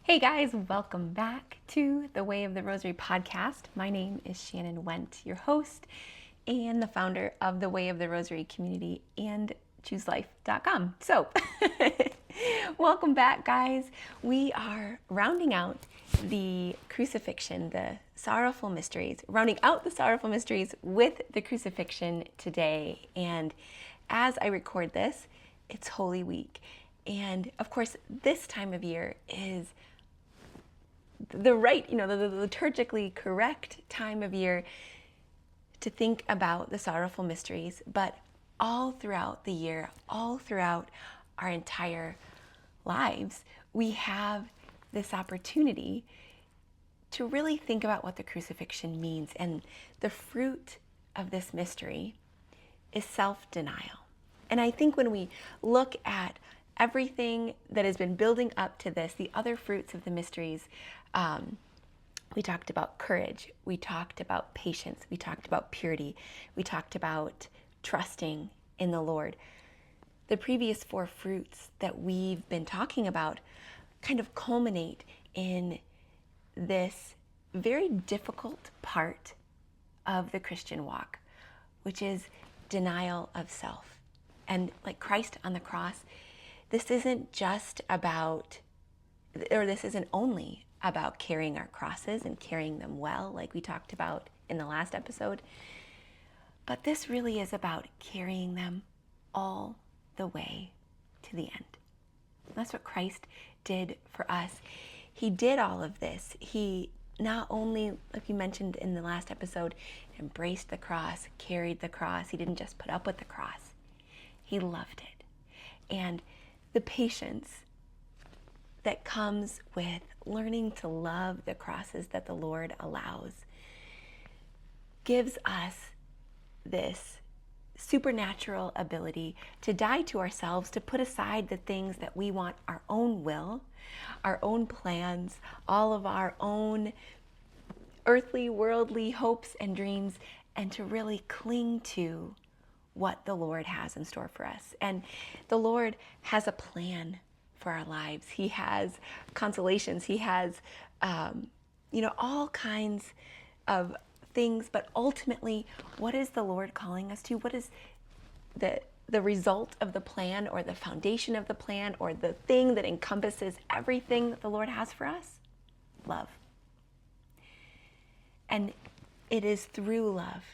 Hey guys, welcome back to the Way of the Rosary podcast. My name is Shannon Wendt, your host and the founder of the Way of the Rosary community and ChooseLife.com. So, welcome back, guys. We are rounding out the crucifixion, the sorrowful mysteries, rounding out the sorrowful mysteries with the crucifixion today. And as I record this, it's Holy Week. And of course, this time of year is the right, the liturgically correct time of year to think about the sorrowful mysteries, but all throughout the year, all throughout our entire lives, we have this opportunity to really think about what the crucifixion means. And the fruit of this mystery is self-denial. And I think when we look at everything that has been building up to this, the other fruits of the mysteries, we talked about courage, we talked about patience, we talked about purity, we talked about trusting in the Lord. The previous four fruits that we've been talking about kind of culminate in this very difficult part of the Christian walk, which is denial of self. And like Christ on the cross, this isn't just about, or this isn't only about carrying our crosses and carrying them well, like we talked about in the last episode, but this really is about carrying them all the way to the end. That's what Christ did for us. He did all of this. He not only, like we mentioned in the last episode, embraced the cross, carried the cross. He didn't just put up with the cross. He loved it. And the patience that comes with learning to love the crosses that the Lord allows gives us this supernatural ability to die to ourselves, to put aside the things that we want, our own will, our own plans, all of our own earthly, worldly hopes and dreams, and to really cling to what the Lord has in store for us. And the Lord has a plan for our lives. He has consolations. He has, all kinds of things. But ultimately, what is the Lord calling us to? What is the result of the plan, or the foundation of the plan, or the thing that encompasses everything that the Lord has for us? Love. And it is through love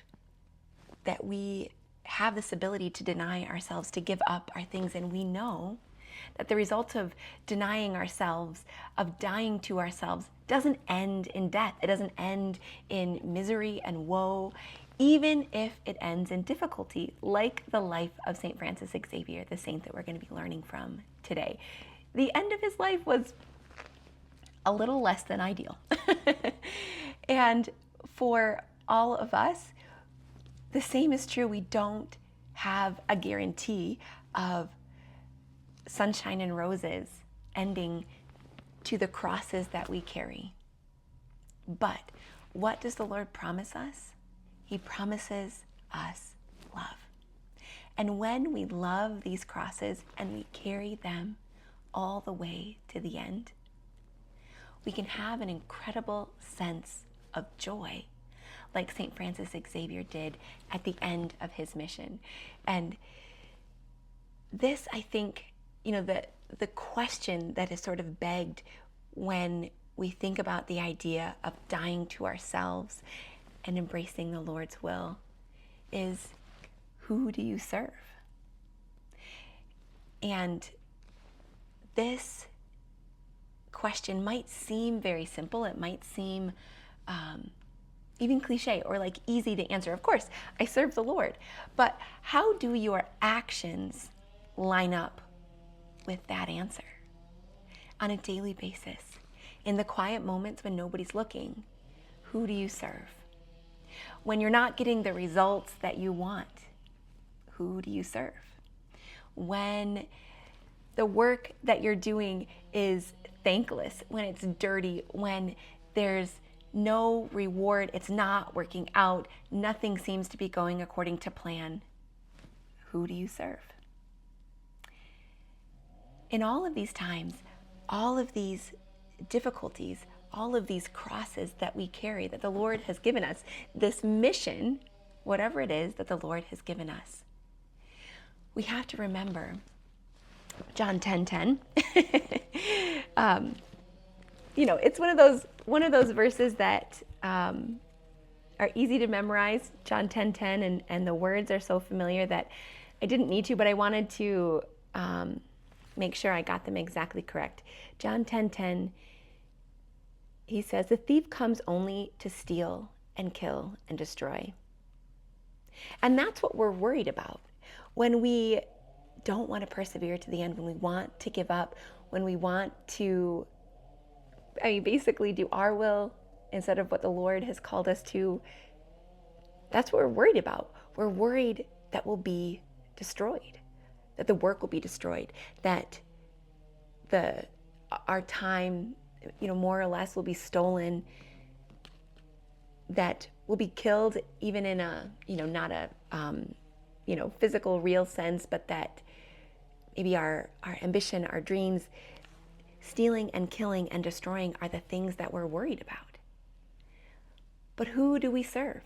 that we have this ability to deny ourselves, to give up our things. And we know that the result of denying ourselves, of dying to ourselves, doesn't end in death. It doesn't end in misery and woe, even if it ends in difficulty, like the life of St. Francis Xavier, the saint that we're going to be learning from today. The end of his life was a little less than ideal. And for all of us, the same is true. We don't have a guarantee of sunshine and roses ending to the crosses that we carry. But what does the Lord promise us? He promises us love. And when we love these crosses and we carry them all the way to the end, we can have an incredible sense of joy, like St. Francis Xavier did at the end of his mission. And this, I think, the question that is sort of begged when we think about the idea of dying to ourselves and embracing the Lord's will is, who do you serve? And this question might seem very simple. It might seem even cliche or like easy to answer. Of course, I serve the Lord. But how do your actions line up with that answer on a daily basis? In the quiet moments when nobody's looking, who do you serve? When you're not getting the results that you want, who do you serve? When the work that you're doing is thankless, when it's dirty, when there's no reward, it's not working out, nothing seems to be going according to plan, who do you serve? In all of these times, all of these difficulties, all of these crosses that we carry, that the Lord has given us, this mission, whatever it is that the Lord has given us, we have to remember John 10:10. It's one of those verses that are easy to memorize, John 10:10, and the words are so familiar that I didn't need to, but I wanted to make sure I got them exactly correct. John 10:10, he says, "The thief comes only to steal and kill and destroy." And that's what we're worried about when we don't want to persevere to the end, when we want to give up, when we want to, basically do our will instead of what the Lord has called us to. That's what we're worried about. We're worried that we'll be destroyed, that the work will be destroyed, that our time, more or less will be stolen, that we'll be killed even in a, not a, physical, real sense, but that maybe our ambition, our dreams, stealing and killing and destroying are the things that we're worried about. But who do we serve?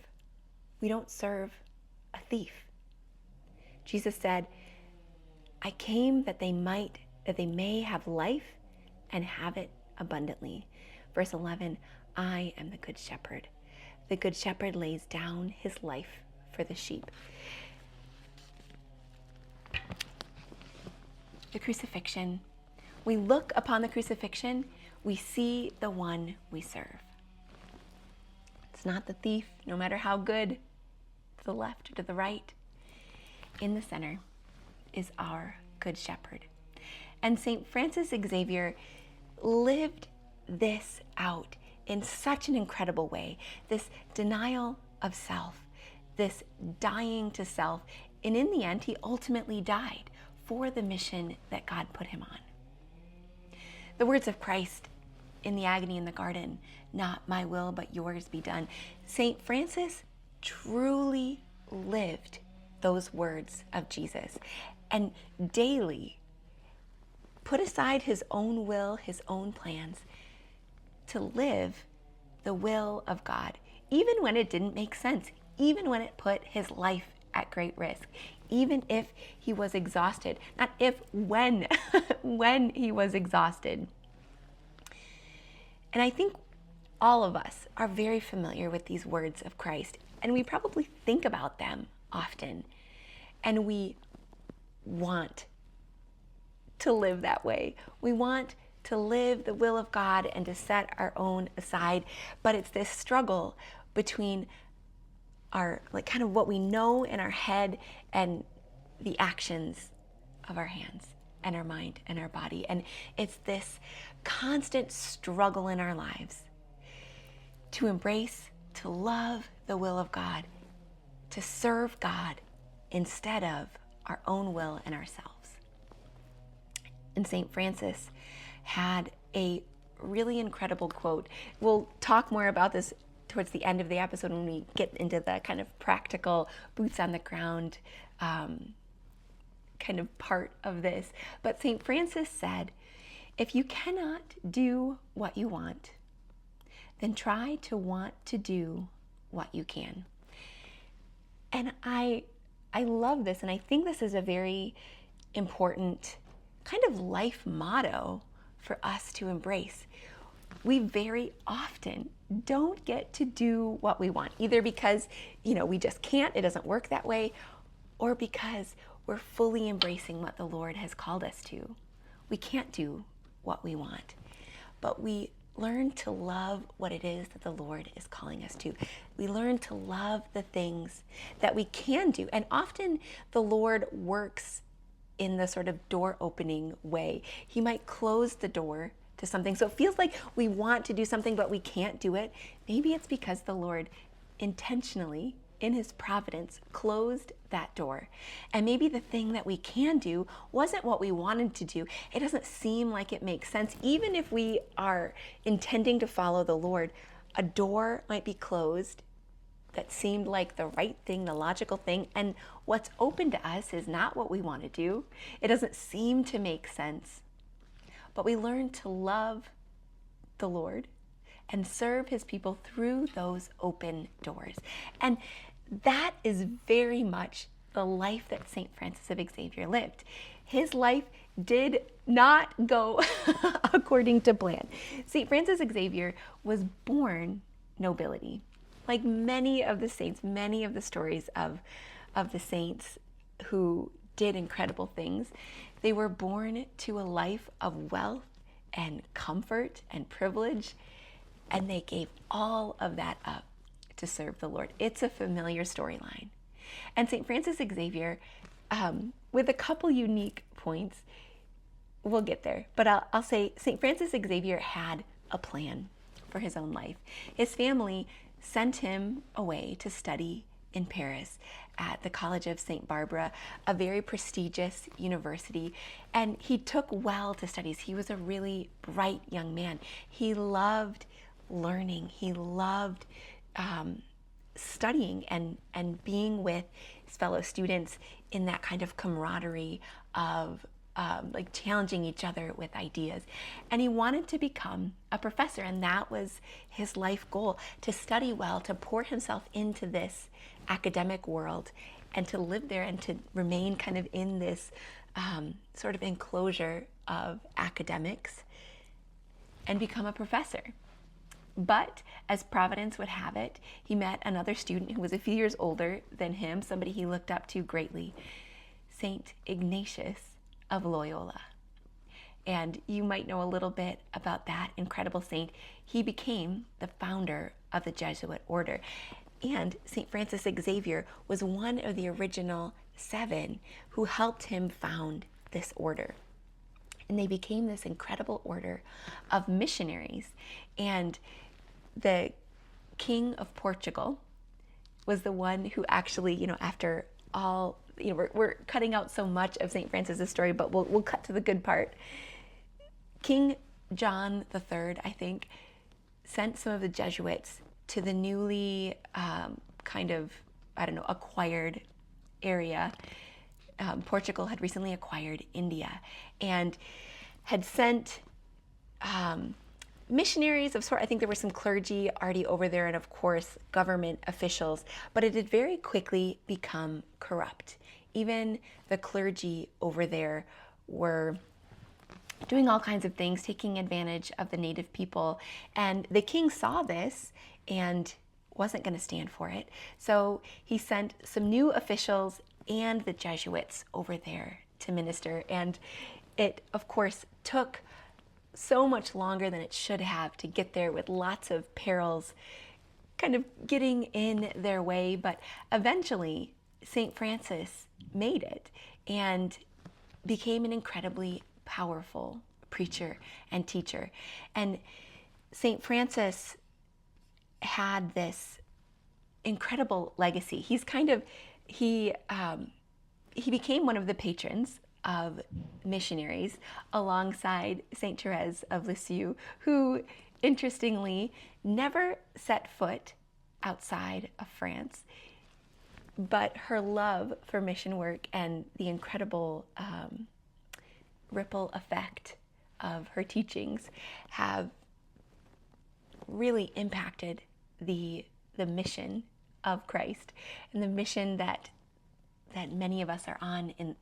We don't serve a thief. Jesus said, "I came that they may have life and have it abundantly." Verse 11, "I am the good shepherd. The good shepherd lays down his life for the sheep." The crucifixion. We look upon the crucifixion, we see the one we serve. It's not the thief, no matter how good, to the left or to the right. In the center is our good shepherd. And St. Francis Xavier lived this out in such an incredible way. This denial of self, this dying to self. And in the end, he ultimately died for the mission that God put him on. The words of Christ in the agony in the garden, "Not my will, but yours be done." St. Francis truly lived those words of Jesus and daily put aside his own will, his own plans, to live the will of God, even when it didn't make sense, even when it put his life at great risk, even if he was exhausted. Not if, when, when he was exhausted. And I think all of us are very familiar with these words of Christ, and we probably think about them often, and we want to live that way. We want to live the will of God and to set our own aside, but it's this struggle between our, kind of what we know in our head and the actions of our hands and our mind and our body. And it's this constant struggle in our lives to embrace, to love the will of God, to serve God instead of our own will and ourselves. And St. Francis had a really incredible quote. We'll talk more about this towards the end of the episode when we get into the kind of practical boots on the ground kind of part of this. But St. Francis said, "If you cannot do what you want, then try to want to do what you can." And I love this, and I think this is a very important kind of life motto for us to embrace. We very often don't get to do what we want, either because, we just can't, it doesn't work that way, or because we're fully embracing what the Lord has called us to. We can't do what we want, but we learn to love what it is that the Lord is calling us to. We learn to love the things that we can do. And often the Lord works in the sort of door opening way. He might close the door to something. So it feels like we want to do something, but we can't do it. Maybe it's because the Lord intentionally, in his providence, closed that door. And maybe the thing that we can do wasn't what we wanted to do. It doesn't seem like it makes sense. Even if we are intending to follow the Lord, a door might be closed that seemed like the right thing, the logical thing, and what's open to us is not what we want to do. It doesn't seem to make sense. But we learn to love the Lord and serve his people through those open doors. And that is very much the life that St. Francis of Xavier lived. His life did not go according to plan. St. Francis Xavier was born nobility. Like many of the saints, many of the stories of the saints who did incredible things, they were born to a life of wealth and comfort and privilege, and they gave all of that up to serve the Lord. It's a familiar storyline. And St. Francis Xavier, with a couple unique points, we'll get there, but I'll say St. Francis Xavier had a plan for his own life. His family sent him away to study in Paris at the College of St. Barbara, a very prestigious university, and he took well to studies. He was a really bright young man. He loved learning. He loved studying and being with his fellow students in that kind of camaraderie of like challenging each other with ideas. And he wanted to become a professor, and that was his life goal, to study well, to pour himself into this academic world and to live there and to remain kind of in this sort of enclosure of academics and become a professor. But as Providence would have it, he met another student who was a few years older than him, somebody he looked up to greatly, St. Ignatius of Loyola. And you might know a little bit about that incredible saint. He became the founder of the Jesuit order. And St. Francis Xavier was one of the original 7 who helped him found this order. And they became this incredible order of missionaries. And the King of Portugal was the one who actually, after all, we're cutting out so much of St. Francis' story, but we'll cut to the good part. King John III, I think, sent some of the Jesuits to the newly acquired area. Portugal had recently acquired India and had sent missionaries of sort. I think there were some clergy already over there and of course government officials, but it had very quickly become corrupt. Even the clergy over there were doing all kinds of things, taking advantage of the native people. And the king saw this and wasn't going to stand for it. So he sent some new officials and the Jesuits over there to minister. And it, of course, took so much longer than it should have to get there, with lots of perils kind of getting in their way. But eventually, St. Francis made it and became an incredibly powerful preacher and teacher. And St. Francis had this incredible legacy. He became one of the patrons of missionaries alongside St. Therese of Lisieux, who interestingly never set foot outside of France. But her love for mission work and the incredible ripple effect of her teachings have really impacted the mission of Christ and the mission that many of us are on in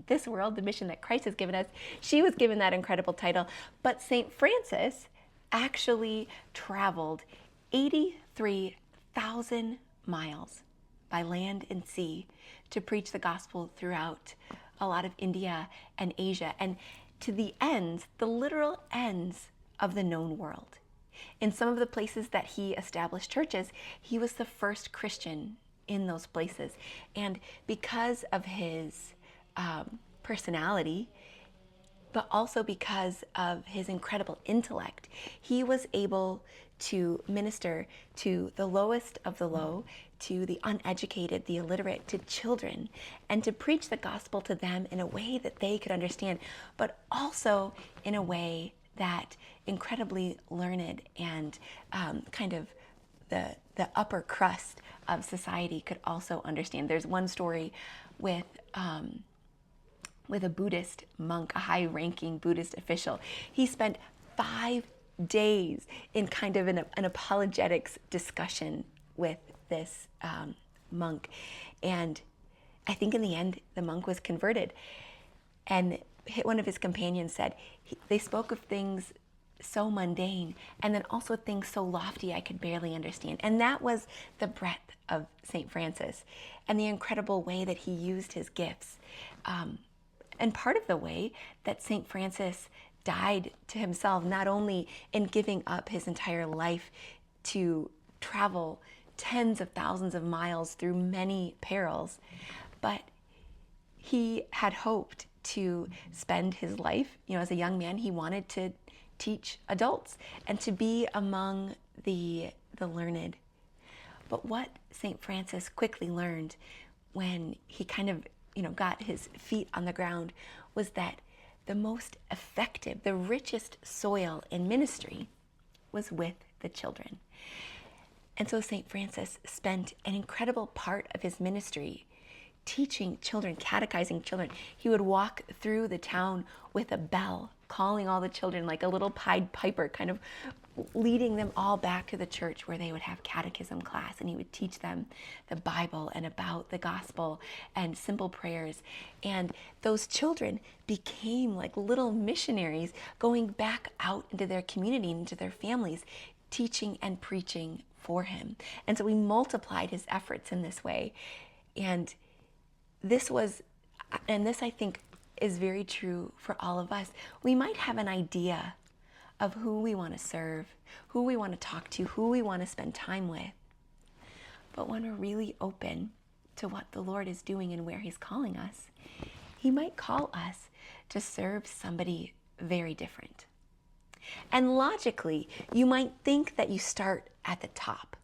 this world, the mission that Christ has given us. She was given that incredible title, but St. Francis actually traveled 83,000 miles by land and sea to preach the gospel throughout a lot of India and Asia, and to the ends, the literal ends of the known world. In some of the places that he established churches, he was the first Christian in those places. And because of his personality, but also because of his incredible intellect, he was able to minister to the lowest of the low, to the uneducated, the illiterate, to children, and to preach the gospel to them in a way that they could understand, but also in a way that incredibly learned and kind of the upper crust of society could also understand. There's one story with a Buddhist monk, a high-ranking Buddhist official. He spent 5 days in kind of an apologetics discussion with this monk. And I think in the end, the monk was converted. And one of his companions said, they spoke of things so mundane and then also things so lofty I could barely understand. And that was the breadth of St. Francis and the incredible way that he used his gifts. And part of the way that St. Francis died to himself, not only in giving up his entire life to travel tens of thousands of miles through many perils, but he had hoped to spend his life, as a young man, he wanted to teach adults and to be among the learned. But what St. Francis quickly learned when he kind of, got his feet on the ground was that the most effective, the richest soil in ministry was with the children. And so St. Francis spent an incredible part of his ministry teaching children, catechizing children. He would walk through the town with a bell, calling all the children like a little Pied Piper, kind of leading them all back to the church where they would have catechism class, and he would teach them the Bible and about the gospel and simple prayers. And those children became like little missionaries going back out into their community, into their families, teaching and preaching for him. And so we multiplied his efforts in this way. And this I think is very true for all of us. We might have an idea of who we want to serve, who we want to talk to, who we want to spend time with. But when we're really open to what the Lord is doing and where he's calling us, he might call us to serve somebody very different. And logically, you might think that you start at the top,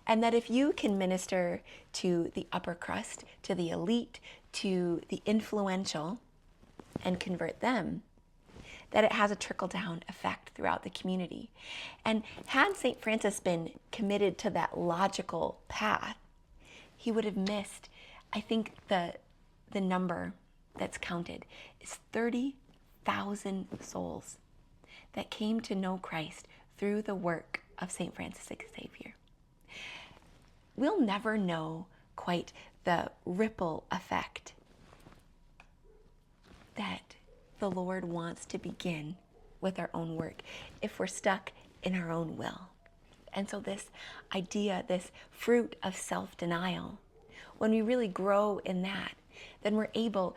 and that if you can minister to the upper crust, to the elite, to the influential, and convert them, that it has a trickle-down effect throughout the community. And had St. Francis been committed to that logical path, he would have missed, I think the number that's counted is 30,000 souls that came to know Christ through the work of St. Francis Xavier. We'll never know quite the ripple effect that the Lord wants to begin with our own work if we're stuck in our own will. And so this idea, this fruit of self-denial, when we really grow in that, then we're able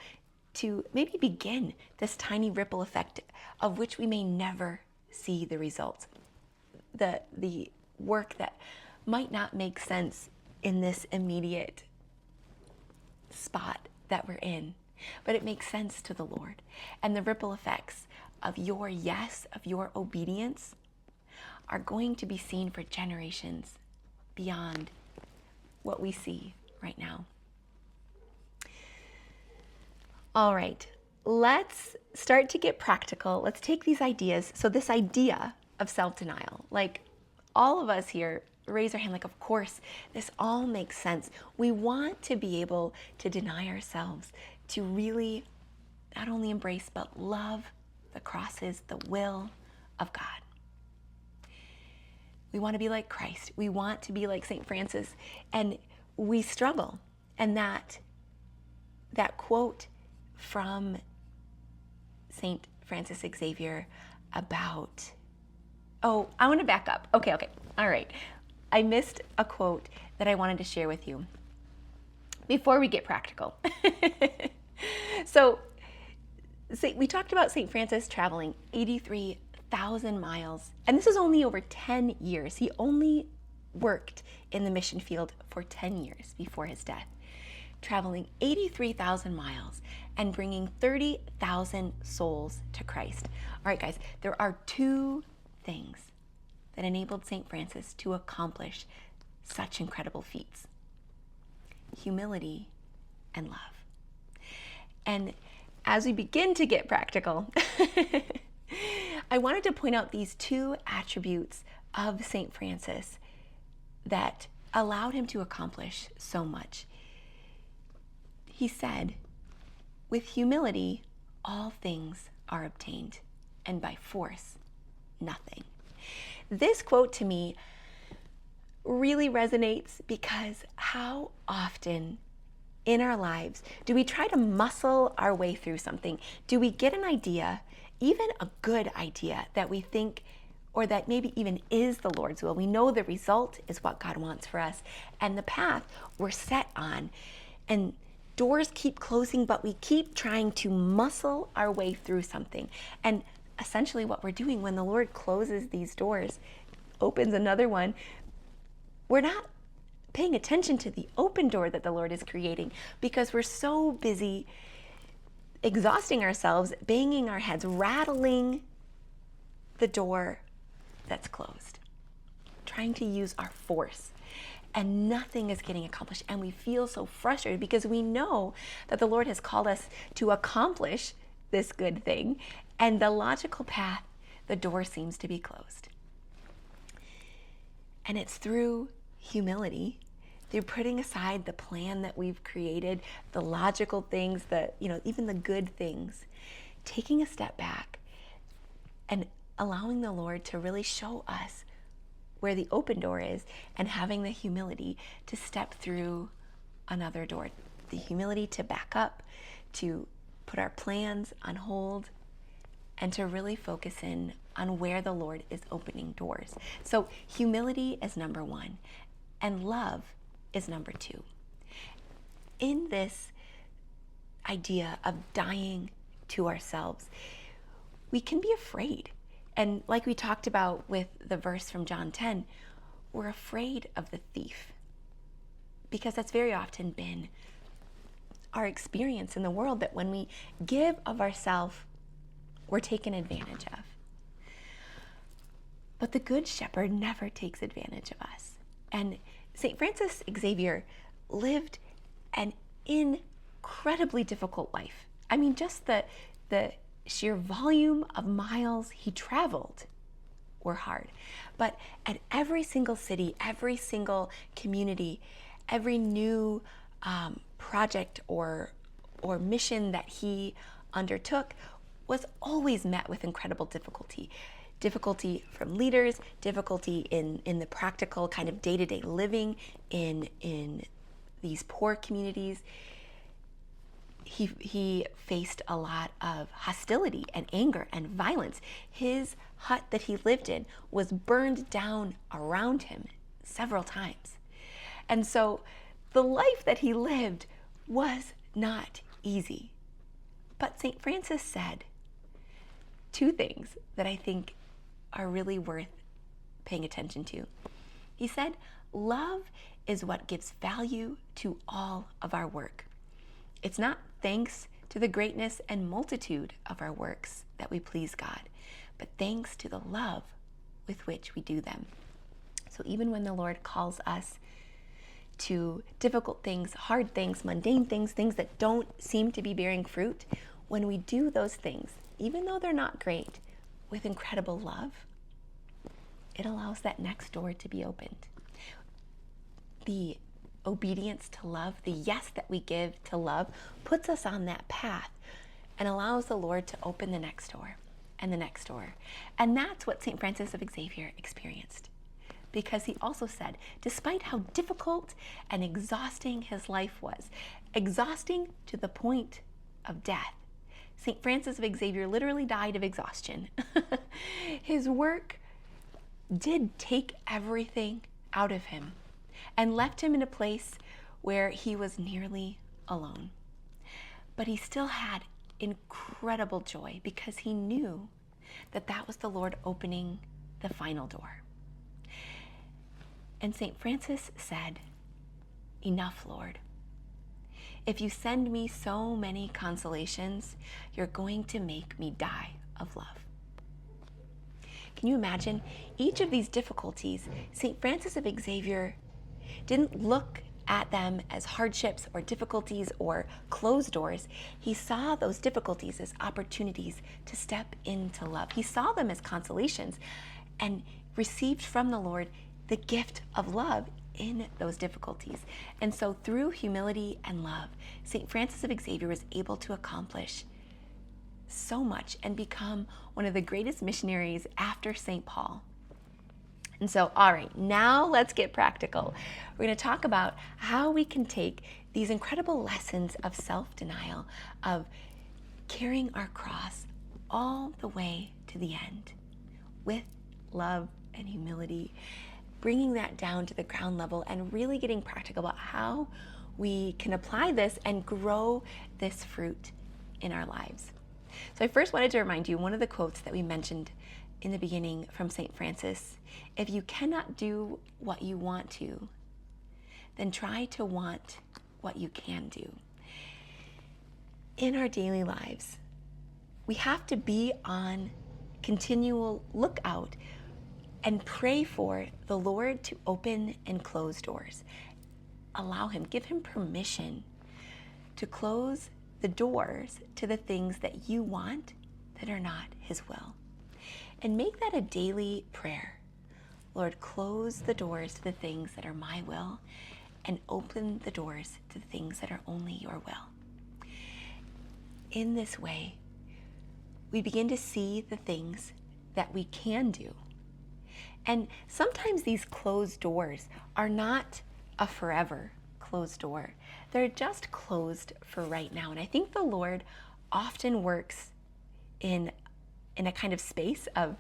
to maybe begin this tiny ripple effect of which we may never see the results. The work that might not make sense in this immediate spot that we're in, but it makes sense to the Lord. And the ripple effects of your yes, of your obedience, are going to be seen for generations beyond what we see right now. All right, let's start to get practical. Let's take these ideas. So this idea of self-denial, like all of us here, raise our hand, like, of course, this all makes sense. We want to be able to deny ourselves, to really not only embrace, but love the crosses, the will of God. We want to be like Christ. We want to be like St. Francis, and we struggle. And that quote from St. Francis Xavier about, I want to back up. Okay. All right. I missed a quote that I wanted to share with you before we get practical. So we talked about St. Francis traveling 83,000 miles, and this is only over 10 years. He only worked in the mission field for 10 years before his death, traveling 83,000 miles and bringing 30,000 souls to Christ. All right, guys, there are two things that enabled St. Francis to accomplish such incredible feats: humility and love. And as we begin to get practical, I wanted to point out these two attributes of St. Francis that allowed him to accomplish so much. He said, "With humility, all things are obtained, and by force, nothing." This quote to me really resonates because how often in our lives do we try to muscle our way through something? Do we get an idea, even a good idea that we think or that maybe even is the Lord's will? We know the result is what God wants for us and the path we're set on. And doors keep closing, but we keep trying to muscle our way through something. And essentially what we're doing when the Lord closes these doors, opens another one, we're not paying attention to the open door that the Lord is creating because we're so busy exhausting ourselves, banging our heads, rattling the door that's closed, trying to use our force, and nothing is getting accomplished. And we feel so frustrated because we know that the Lord has called us to accomplish this good thing, and the logical path, the door seems to be closed. And it's through humility, through putting aside the plan that we've created, the logical things, even the good things, taking a step back and allowing the Lord to really show us where the open door is and having the humility to step through another door, the humility to back up, to put our plans on hold, and to really focus in on where the Lord is opening doors. So humility is number one, and love is number two. In this idea of dying to ourselves, we can be afraid. And like we talked about with the verse from John 10, we're afraid of the thief because that's very often been our experience in the world, that when we give of ourselves, we're taken advantage of. But the Good Shepherd never takes advantage of us. And St. Francis Xavier lived an incredibly difficult life. I mean, just the sheer volume of miles he traveled were hard. But at every single city, every single community, every new project or mission that he undertook was always met with incredible difficulty. Difficulty from leaders, difficulty in the practical kind of day-to-day living in these poor communities. He faced a lot of hostility and anger and violence. His hut that he lived in was burned down around him several times. And so the life that he lived was not easy. But St. Francis said two things that I think are really worth paying attention to. He said, love is what gives value to all of our work. It's not thanks to the greatness and multitude of our works that we please God, but thanks to the love with which we do them. So even when the Lord calls us to difficult things, hard things, mundane things, things that don't seem to be bearing fruit, when we do those things, even though they're not great, with incredible love, it allows that next door to be opened. The obedience to love, the yes that we give to love, puts us on that path and allows the Lord to open the next door and the next door. And that's what St. Francis of Xavier experienced. Because he also said, despite how difficult and exhausting his life was, exhausting to the point of death, St. Francis of Xavier literally died of exhaustion. His work did take everything out of him and left him in a place where he was nearly alone. But he still had incredible joy because he knew that that was the Lord opening the final door. And St. Francis said, "Enough, Lord. If you send me so many consolations, you're going to make me die of love." Can you imagine? Each of these difficulties, St. Francis of Xavier didn't look at them as hardships or difficulties or closed doors. He saw those difficulties as opportunities to step into love. He saw them as consolations and received from the Lord the gift of love in those difficulties. And so through humility and love, St. Francis of Xavier was able to accomplish so much and become one of the greatest missionaries after St. Paul. And so, all right, now let's get practical. We're going to talk about how we can take these incredible lessons of self-denial, of carrying our cross all the way to the end with love and humility, bringing that down to the ground level and really getting practical about how we can apply this and grow this fruit in our lives. So I first wanted to remind you one of the quotes that we mentioned in the beginning from St. Francis. If you cannot do what you want to, then try to want what you can do. In our daily lives, we have to be on continual lookout and pray for the Lord to open and close doors. Allow him, give him permission to close the doors to the things that you want that are not his will. And make that a daily prayer. Lord, close the doors to the things that are my will and open the doors to the things that are only your will. In this way, we begin to see the things that we can do. And sometimes these closed doors are not a forever closed door. They're just closed for right now. And I think the Lord often works in a kind of space of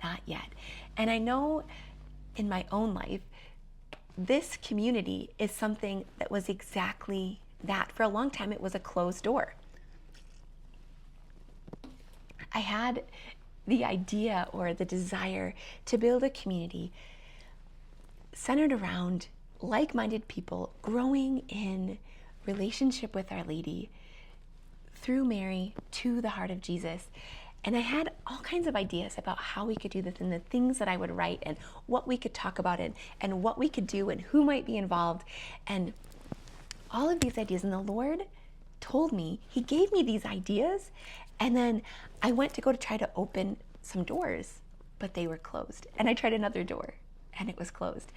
not yet. And I know in my own life, this community is something that was exactly that. For a long time, it was a closed door. I had the idea or the desire to build a community centered around like-minded people growing in relationship with Our Lady through Mary to the heart of Jesus. And I had all kinds of ideas about how we could do this and the things that I would write and what we could talk about and what we could do and who might be involved and all of these ideas. And the Lord told me, he gave me these ideas, and then I went to go to try to open some doors, but they were closed. And I tried another door and it was closed.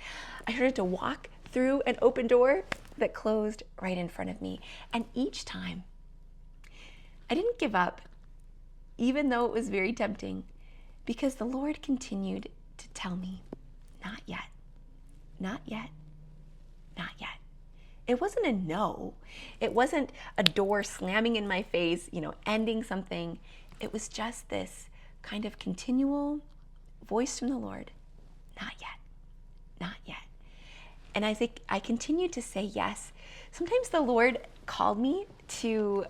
I started to walk through an open door that closed right in front of me. And each time I didn't give up, even though it was very tempting, because the Lord continued to tell me, not yet, not yet, not yet. It wasn't a no. It wasn't a door slamming in my face, ending something. It was just this kind of continual voice from the Lord, not yet, not yet. And I think I continued to say yes. Sometimes the Lord called me to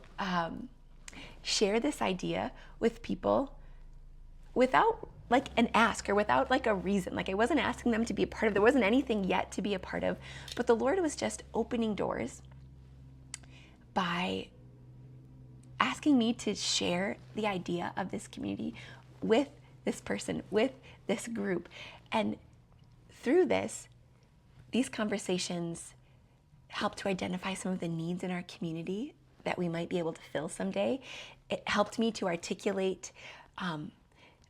share this idea with people without like an ask or without like a reason. Like I wasn't asking them to be a part of, there wasn't anything yet to be a part of, but the Lord was just opening doors by asking me to share the idea of this community with this person, with this group. And through this, these conversations helped to identify some of the needs in our community that we might be able to fill someday. It helped me to articulate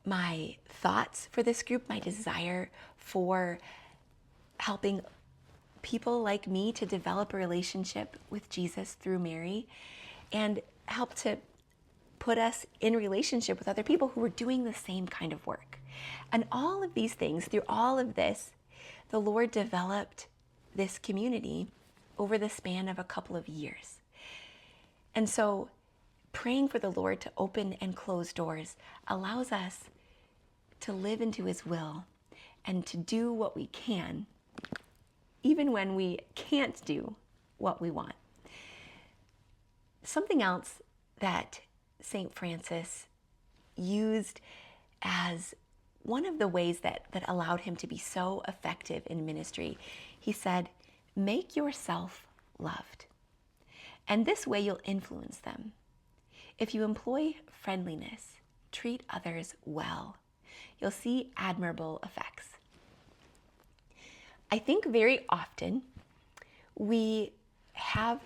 my thoughts for this group, my desire for helping people like me to develop a relationship with Jesus through Mary, and help to put us in relationship with other people who were doing the same kind of work. And all of these things, through all of this, the Lord developed this community over the span of a couple of years. And so praying for the Lord to open and close doors allows us to live into his will and to do what we can, even when we can't do what we want. Something else that St. Francis used as one of the ways that allowed him to be so effective in ministry, he said, make yourself loved. And this way you'll influence them. If you employ friendliness, treat others well, you'll see admirable effects. I think very often we have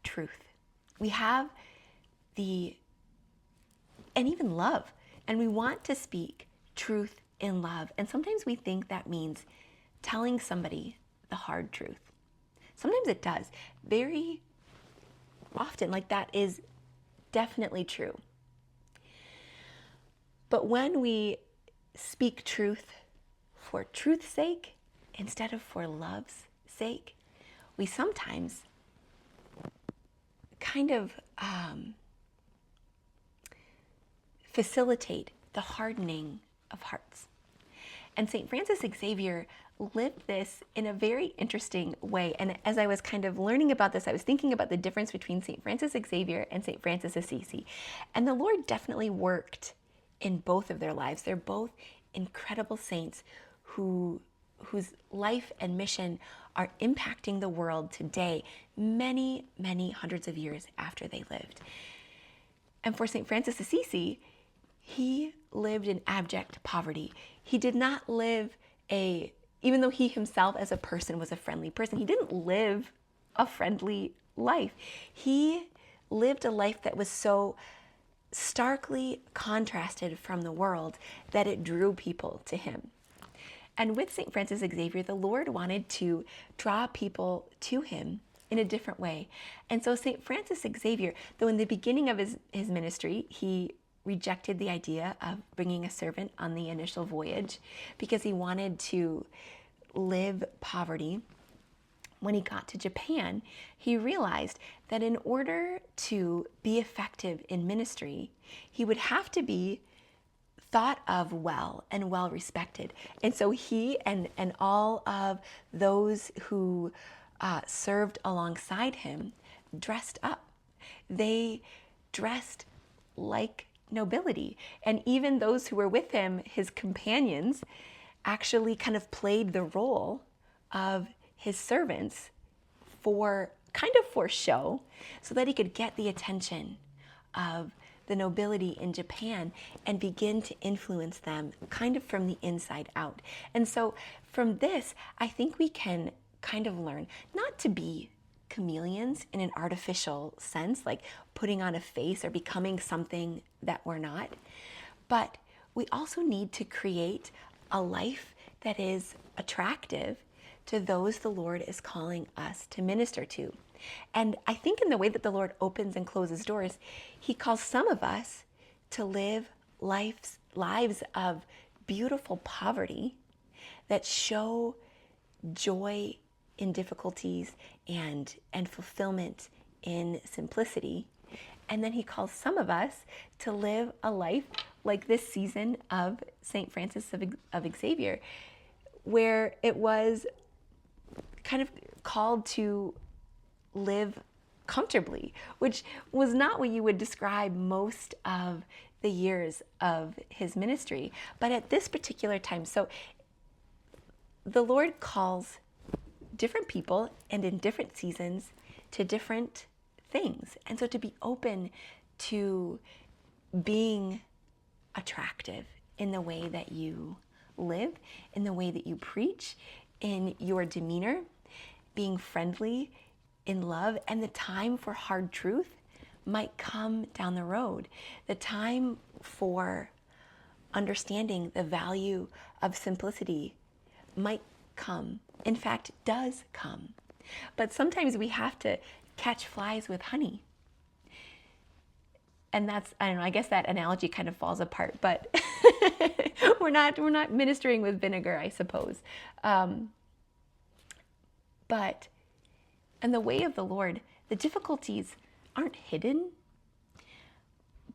truth. We have and even love, and we want to speak truth in love. And sometimes we think that means telling somebody the hard truth. Sometimes it does. Very often, like that is definitely true. But when we speak truth for truth's sake instead of for love's sake, we sometimes kind of facilitate the hardening of hearts. And St. Francis Xavier lived this in a very interesting way. And as I was kind of learning about this, I was thinking about the difference between St. Francis Xavier and St. Francis Assisi. And the Lord definitely worked in both of their lives. They're both incredible saints whose life and mission are impacting the world today, many, many hundreds of years after they lived. And for St. Francis Assisi, he lived in abject poverty. He did not live even though he himself as a person was a friendly person, he didn't live a friendly life. He lived a life that was so starkly contrasted from the world that it drew people to him. And with St. Francis Xavier, the Lord wanted to draw people to him in a different way. And so St. Francis Xavier, though in the beginning of his ministry, he rejected the idea of bringing a servant on the initial voyage because he wanted to live poverty. When he got to Japan, he realized that in order to be effective in ministry, he would have to be thought of well and well respected. And so he and all of those who served alongside him dressed up. They dressed like nobility. And even those who were with him, his companions, actually kind of played the role of his servants for show, so that he could get the attention of the nobility in Japan and begin to influence them kind of from the inside out. And so from this, I think we can kind of learn not to be chameleons in an artificial sense, like putting on a face or becoming something that we're not, but we also need to create a life that is attractive to those the Lord is calling us to minister to. And I think in the way that the Lord opens and closes doors, he calls some of us to live lives of beautiful poverty that show joy in difficulties and fulfillment in simplicity. And then he calls some of us to live a life like this season of St. Francis of Xavier, where it was kind of called to live comfortably, which was not what you would describe most of the years of his ministry. But at this particular time, so the Lord calls different people and in different seasons to different things. And so to be open to being attractive in the way that you live, in the way that you preach, in your demeanor, being friendly in love, and the time for hard truth might come down the road. The time for understanding the value of simplicity might come. In fact, does come. But sometimes we have to catch flies with honey. And that's, I don't know, I guess that analogy kind of falls apart, but we're not ministering with vinegar, I suppose. But in the way of the Lord, the difficulties aren't hidden,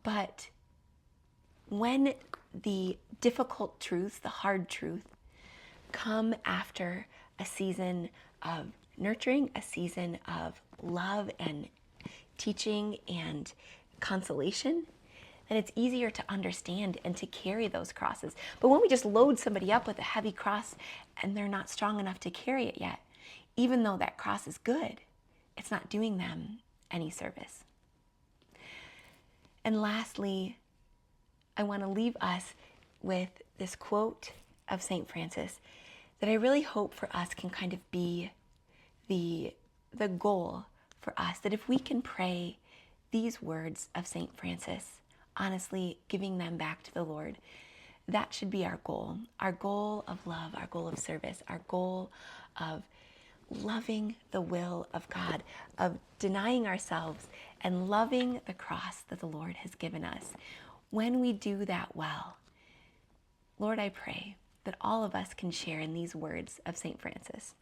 but when the difficult truths, the hard truth, come after a season of nurturing, a season of love and teaching and consolation, then it's easier to understand and to carry those crosses. But when we just load somebody up with a heavy cross and they're not strong enough to carry it yet, even though that cross is good, it's not doing them any service. And lastly, I want to leave us with this quote of St. Francis that I really hope for us can kind of be the goal for us, that if we can pray these words of St. Francis, honestly giving them back to the Lord, that should be our goal of love, our goal of service, our goal of loving the will of God, of denying ourselves and loving the cross that the Lord has given us. When we do that well, Lord, I pray that all of us can share in these words of St. Francis.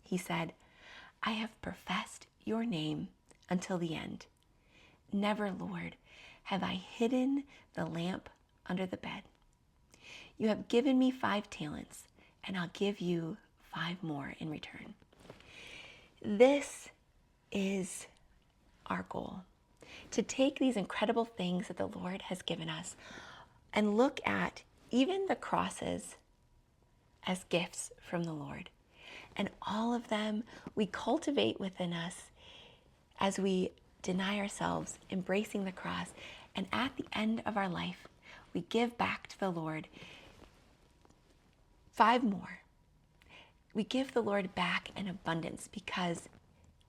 He said, "I have professed your name until the end. Never, Lord, have I hidden the lamp under the bed. You have given me 5 talents, and I'll give you 5 more in return." This is our goal, to take these incredible things that the Lord has given us and look at even the crosses as gifts from the Lord. And all of them we cultivate within us as we deny ourselves, embracing the cross. And at the end of our life, we give back to the Lord 5 more. We give the Lord back in abundance, because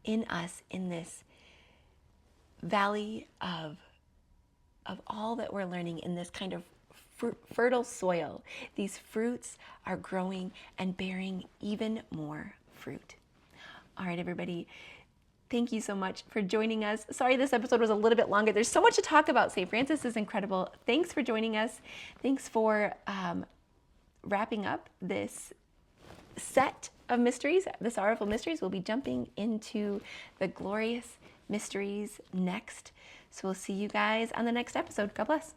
in us, in this valley of all that we're learning, in this kind of fertile soil, these fruits are growing and bearing even more fruit. All right, everybody. Thank you so much for joining us. Sorry this episode was a little bit longer. There's so much to talk about. St. Francis is incredible. Thanks for joining us. Thanks for wrapping up this set of mysteries, the sorrowful mysteries. We'll be jumping into the glorious mysteries next. So we'll see you guys on the next episode. God bless.